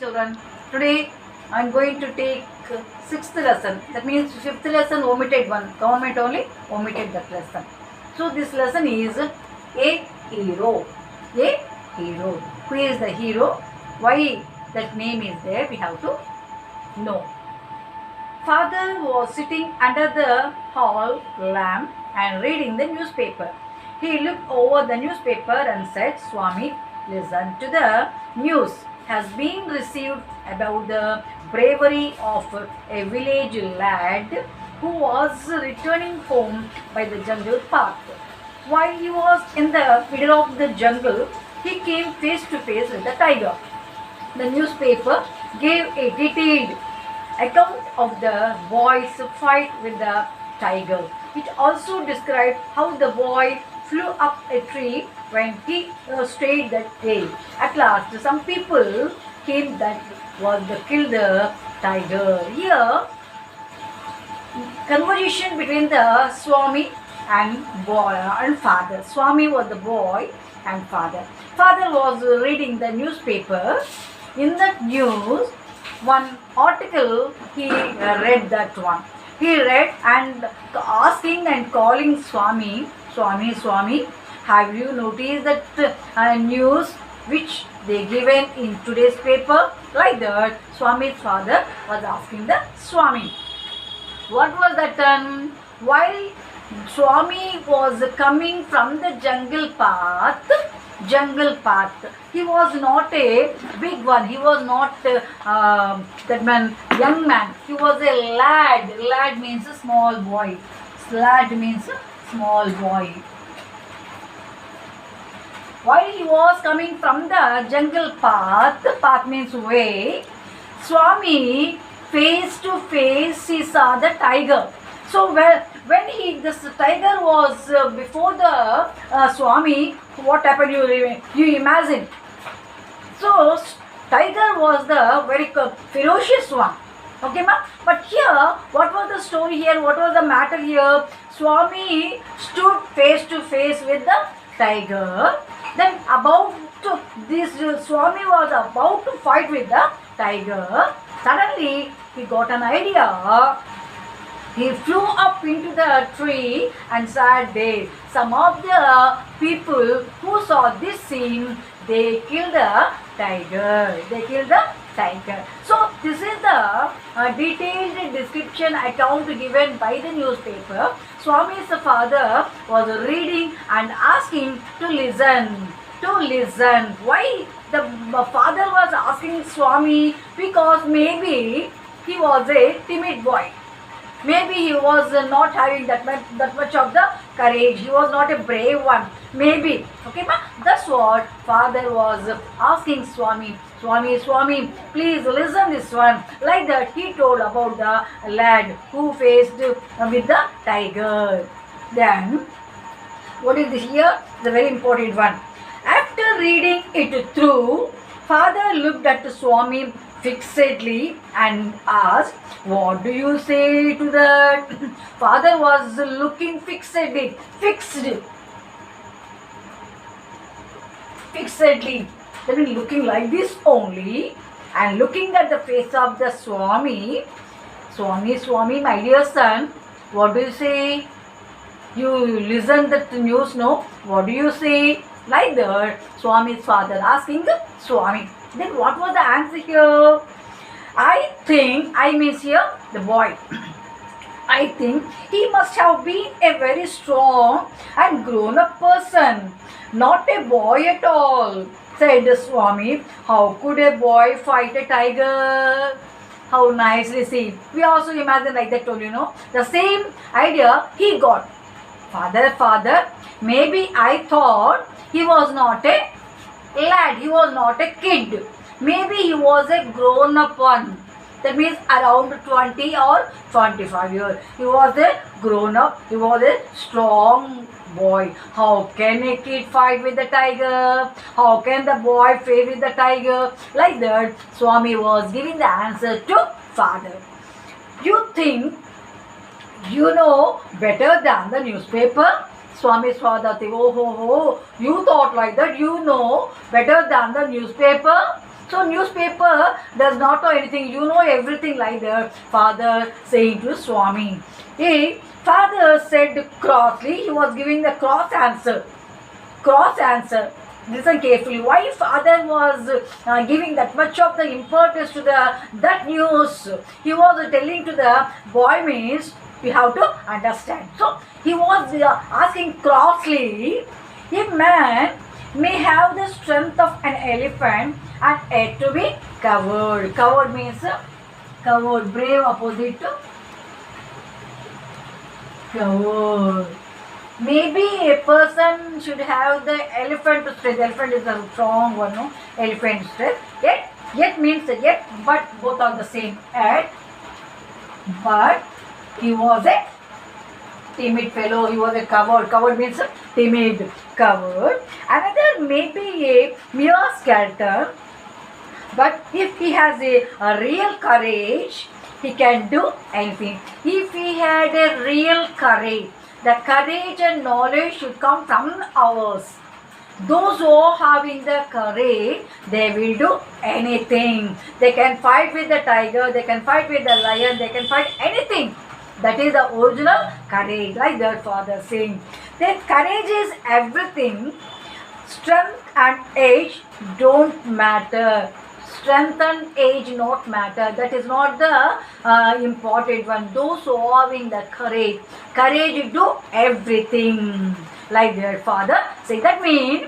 children. Today I am going to take sixth lesson. That means fifth lesson omitted one. Government only omitted that lesson. So this lesson is a hero. A hero. Who is the hero? Why that name is there? We have to know. Father was sitting under the hall lamp and reading the newspaper. He looked over the newspaper and said, Swami, listen to the news has been received about the bravery of a village lad who was returning home by the jungle path. While he was in the middle of the jungle, he came face to face with the tiger. The newspaper gave a detailed account of the boy's fight with the tiger. It also described how the boy flew up a tree when he stayed that day. At last, some people came that was to kill the tiger. Here, conversation between the Swami and boy and father. Swami was the boy and father. Father was reading the newspaper. In that news, one article he read that one. He read and asking and calling Swami, Swami, have you noticed that news which they given in today's paper? Like that, Swami's father was asking the Swami. What was that? While Swami was coming from the jungle path, he was not a big one. He was not that man, young man. He was a lad. Lad means a small boy. Lad means a small boy. While he was coming from the jungle path, path means way, Swami face to face he saw the tiger. So when this tiger was before the Swami, what happened? You imagine. So tiger was the very ferocious one. Okay, ma? But here, what was the story here? What was the matter here? Swami stood face to face with the tiger. Then this Swami was about to fight with the tiger. Suddenly, he got an idea. He flew up into the tree and sat there. Some of the people who saw this scene, they killed the tiger. So this is the detailed description account given by the newspaper. Swami's father was reading and asking to listen. Why the father was asking Swami? Because maybe he was a timid boy. Maybe he was not having that much of the courage. He was not a brave one. Maybe. Okay, ma? That's what father was asking Swami. Swami, please listen this one. Like that, he told about the lad who faced with the tiger. Then, what is this here? The very important one. After reading it through, father looked at Swami fixedly and asked, what do you say to that? Father was looking fixedly. That means looking like this only and looking at the face of the Swami. Swami, my dear son, what do you say? You listen the news, no? What do you say? Like that, Swami's father asking the Swami. Then what was the answer here? I miss here the boy. I think he must have been a very strong and grown up person, not a boy at all, said the Swami. How could a boy fight a tiger? How nicely see. We also imagine like that only, the same idea he got. Father, maybe I thought he was not a lad, he was not a kid. Maybe he was a grown up one. That means around 20 or 25 years. He was a grown up, he was a strong boy. How can a kid fight with the tiger? How can the boy fight with the tiger? Like that, Swami was giving the answer to father. You think you know better than the newspaper? Swami's father think, oh, you thought like that, you know better than the newspaper. So newspaper does not know anything. You know everything, like the father saying to Swami. Father said crossly. He was giving the cross answer. Cross answer. Listen carefully. Why father was giving that much of the importance to that news? He was telling to the boy means we have to understand. So he was asking crossly, a man may have the strength of an elephant and yet to be covered. Covered means covered. Brave opposite to covered. Maybe a person should have the elephant strength. Elephant is a strong one, no? Elephant strength. Yet means yet, but both are the same. Yet, but he was a timid fellow. He was a coward. Coward means timid. Coward. Another may be a mere skeleton. But if he has a real courage, he can do anything. If he had a real courage, the courage and knowledge should come from ours. Those who are having the courage, they will do anything. They can fight with the tiger, they can fight with the lion, they can fight anything. That is the original courage, like that father saying. Then courage is everything. Strength and age don't matter. Strength and age not matter. That is not the important one. Those who are having the courage do everything, like their father say. That means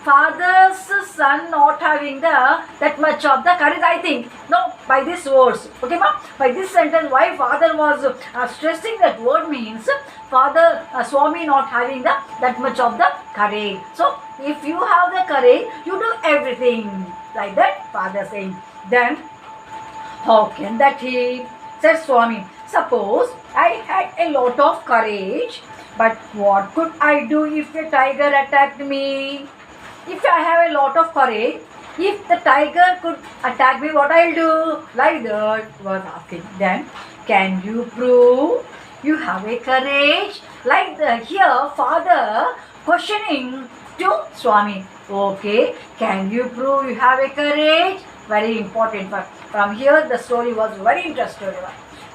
father's son not having that much of the courage, I think. No, by this words, okay ma? By this sentence, why father was stressing that word means father Swami not having that much of the courage. So if you have the courage, you do everything, like that father saying. Then how can that he? Said Swami, suppose I had a lot of courage, but what could I do if a tiger attacked me? If I have a lot of courage, if the tiger could attack me, what I'll do? Like that was asking. Then can you prove you have a courage? Like here father questioning to Swami. Okay, can you prove you have a courage? Very important one. From here the story was very interesting.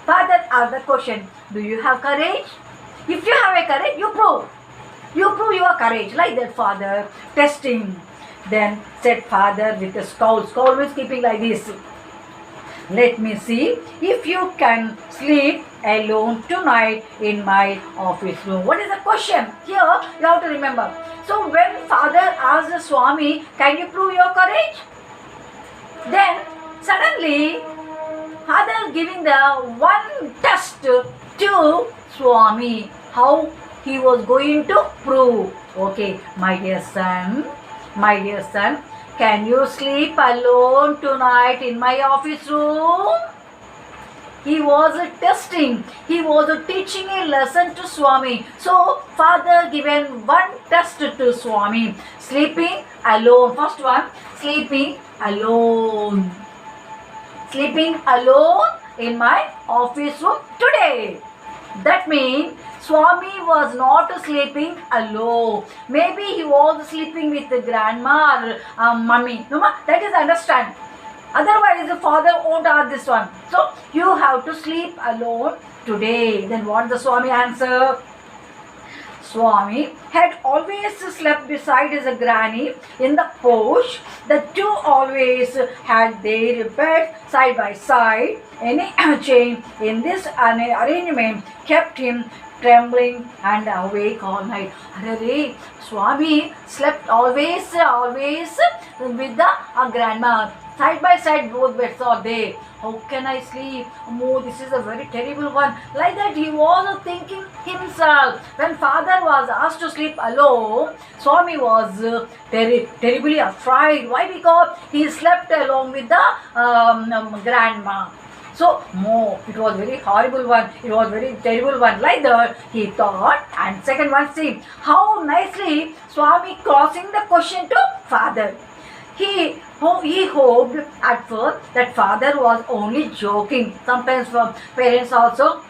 Father asked the question, do you have courage? If you have a courage, you prove. You prove your courage, like that father testing. Then said father with a scowl. Scowl means keeping like this. Let me see if you can sleep alone tonight in my office room. What is the question? Here you have to remember. So when father asked the Swami, can you prove your courage? Then suddenly father giving the one test to Swami. How he was going to prove. Okay, my dear son, can you sleep alone tonight in my office room? He was testing. He was teaching a lesson to Swami. So father given one test to Swami. Sleeping alone. First one, sleeping alone. Sleeping alone in my office room today. That means Swami was not sleeping alone. Maybe he was sleeping with the grandma or mummy. No, that is understand. Otherwise, the father won't ask this one. So, you have to sleep alone today. Then what the Swami answer? Swami had always slept beside his granny in the porch. The two always had their bed side by side. Any change in this arrangement kept him trembling and awake all night. Arre, Swami slept always with the grandma. Side by side, both beds are there. How can I sleep? Oh, this is a very terrible one. Like that, he was thinking himself. When father was asked to sleep alone, Swami was terribly afraid. Why? Because he slept along with the grandma. So, it was very horrible one. It was very terrible one. Like that, he thought. And second one, see how nicely Swami crossing the question to father. He hoped at first that father was only joking. Sometimes parents also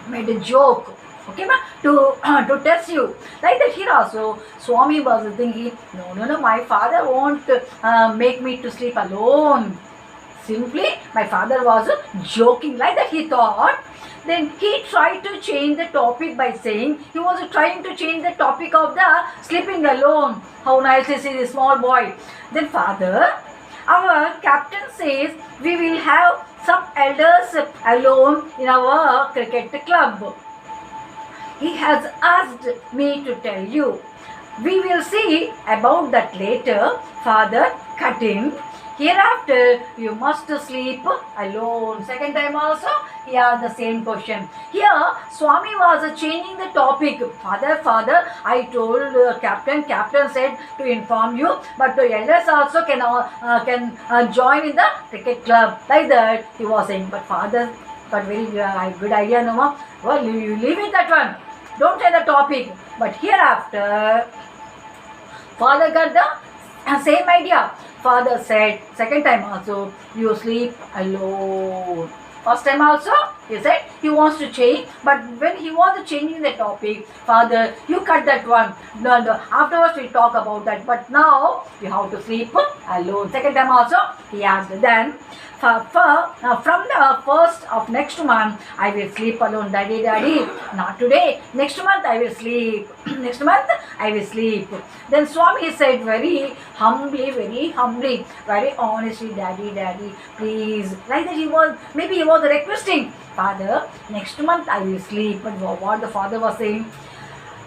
made a joke. Okay, ma? To to test you. Like that here also, Swami was thinking, no, my father won't make me to sleep alone. Simply, my father was joking. Like that he thought. Then he tried to change the topic by saying he was trying to change the topic of the sleeping alone. How nice is this small boy. Then father, our captain says we will have some elders alone in our cricket club. He has asked me to tell you. We will see about that later. Father cut in. Hereafter, you must sleep alone. Second time also, he asked the same question. Here, Swami was changing the topic. Father, I told captain. Captain said to inform you, but the elders also can join in the cricket club. Like that, he was saying. But father, but very good idea, no more. Well, you leave it that one. Don't say the topic. But hereafter, father got the same idea. Father said, second time also, you sleep alone. First time also, he said he wants to change, but when he was changing the topic, father, you cut that one. No, afterwards we talk about that. But now you have to sleep alone. Second time also, he asked. Then from the first of next month, I will sleep alone. Daddy, not today. Next month I will sleep. Next month I will sleep. Then Swami said very humbly, very honestly, Daddy, please. Like that maybe he was requesting, Father, next month I will sleep. But what the father was saying,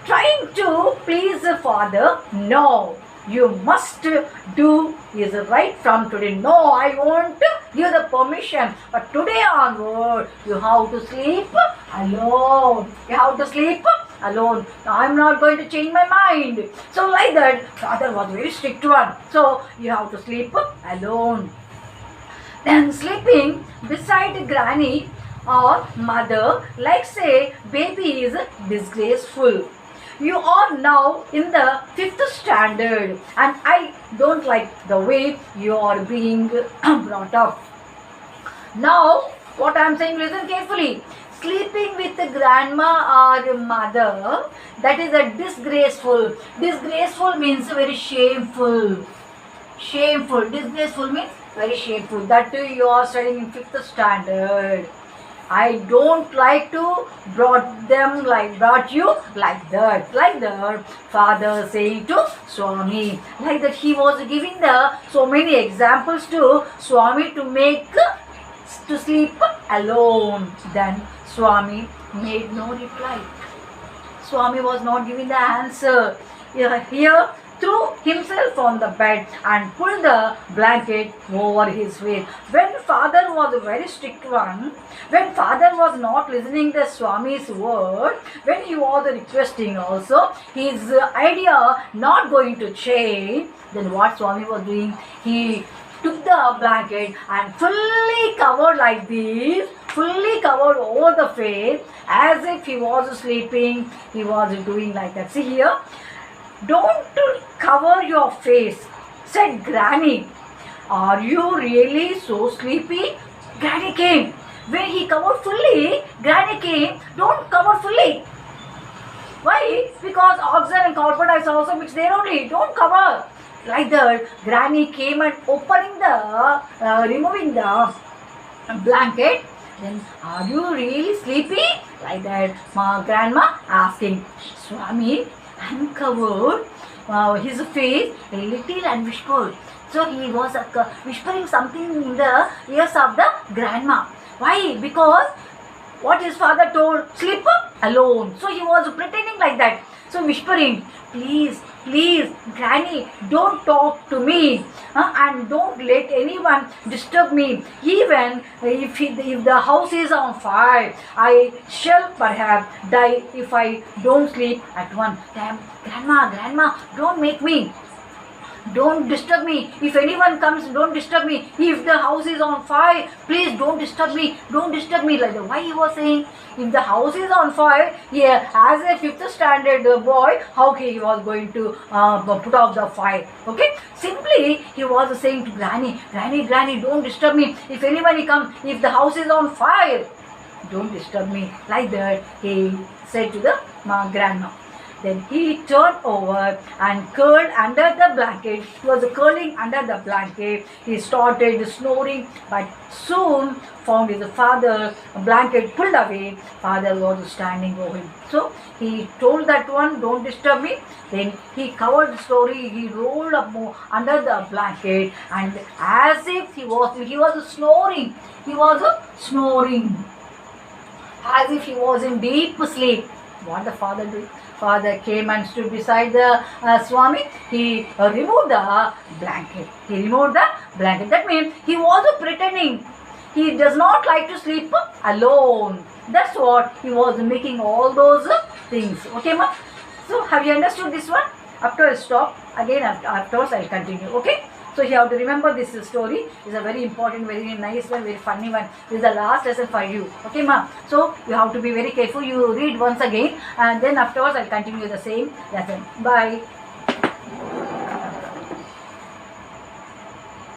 trying to please the father, no. You must do is right from today. No, I won't give the permission. But today onward, you have to sleep alone. You have to sleep alone. I'm not going to change my mind. So like that, father was very strict one. So you have to sleep alone. Then sleeping beside granny or mother, like say baby is disgraceful. You are now in the 5th standard and I don't like the way you are being brought up. Now, what I am saying, listen carefully. Sleeping with the grandma or mother, that is a disgraceful. Disgraceful means very shameful. Shameful. Disgraceful means very shameful. That too you are studying in 5th standard. I don't like to brought you like that. Father saying to Swami, like that he was giving the so many examples to Swami to make to sleep alone. Then Swami made no reply. Swami was not giving the answer. Here threw himself on the bed and pulled the blanket over his face. When father was a very strict one, when father was not listening to Swami's word, when he was requesting also, his idea not going to change, then what Swami was doing? He took the blanket and fully covered like this, fully covered over the face as if he was sleeping. He was doing like that. See here. Don't cover your face, said Granny. Are you really so sleepy? Granny came. When he covered fully, Granny came. Don't cover fully. Why? Because oxen and corporate eyes also mix there only. Don't cover. Like that, Granny came and removing the blanket. Then, are you really sleepy? Like that, grandma asking. Swami uncovered his face a little and whispered. So he was whispering something in the ears of the grandma. Why? Because what his father told, sleep alone. So he was pretending like that. So whispering, please, Granny, don't talk to me and don't let anyone disturb me. Even if the house is on fire, I shall perhaps die if I don't sleep at once. Damn, Grandma, don't make me. Don't disturb me. If anyone comes, don't disturb me. If the house is on fire, please don't disturb me. Don't disturb me. Like that. Why he was saying, if the house is on fire, yeah, as a 5th standard boy, how he was going to put out the fire? Okay. Simply, he was saying to Granny, don't disturb me. If anyone comes, if the house is on fire, don't disturb me. Like that, he said to the grandma. Then he turned over and curled under the blanket. He was curling under the blanket. He started snoring, but soon found his father, blanket pulled away. Father was standing over him. So he told that one, don't disturb me. Then he covered slowly. He rolled up more under the blanket, and as if he was snoring. He was snoring as if he was in deep sleep. What the father did? Father came and stood beside the Swami. He removed the blanket. He removed the blanket. That means he was pretending. He does not like to sleep alone. That's what he was making all those things. Okay, ma? So have you understood this one? After I stop, again afterwards I will continue. Okay? So you have to remember this story. It's a very important, very nice one, very funny one. This is the last lesson for you. Okay, ma? So you have to be very careful. You read once again, and then afterwards I'll continue the same lesson. Bye.